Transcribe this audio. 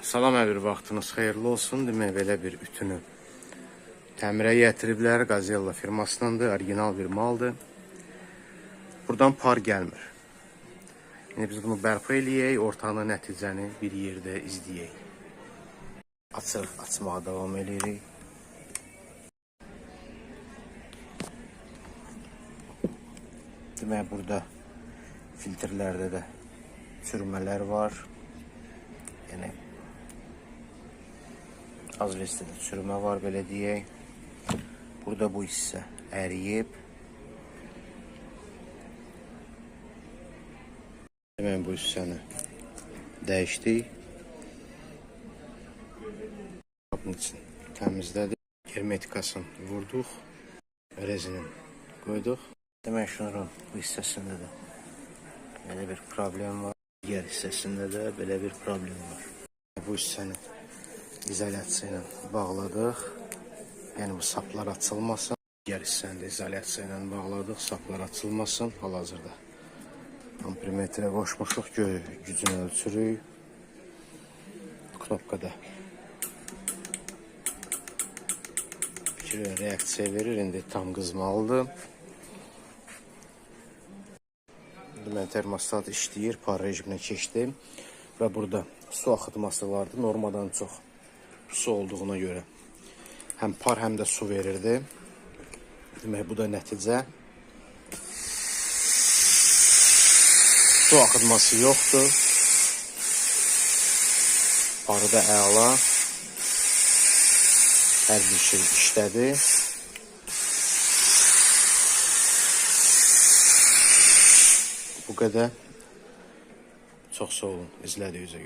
Salam hər bir vaxtınız xeyirli olsun. Demək belə bir ütünü təmirə gətiriblər. Gazella firmasındandır, orijinal bir maldır. Buradan par gəlmir. Yəni biz bunu bərpa eləyək, ortanı nəticəni bir yerdə izləyək. Açırıq, açmağa davam edirik. Demək burada filtrlərdə də çürümələr var. Yəni az vestədə çürümə var, belə deyək. Burada bu hissə əriyib. Demək bu hissəni dəyişdik. Bunun üçün təmizlədik. Hermetikasını vurduq. Rezinin qoyduq. Demək şunun bu hissəsində də belə bir problem var. Digər hissəsində də belə bir problem var. Bu hissəni izolyasiya ilə bağladıq. Yəni bu saplar açılmasın. Digər hissəni də izolyasiya ilə bağladıq. Saplar açılmasın. Hal-hazırda ampermetrə qoşmuşuq. Gücünü ölçürük. Knopkada reaksiya verir. İndi tam qızmalıdır. Demək termostat işləyir. Par rejiminə keçdim. Və burada su axıtması vardı. Normadan çox su olduğuna görə həm par, həm də su verirdi. Demək bu da nəticə. Su axıtması yoxdur. Parı da əla. Hər bir şey işlədi. Bu qədər. Çox sağ olun izlədiyinizə görə.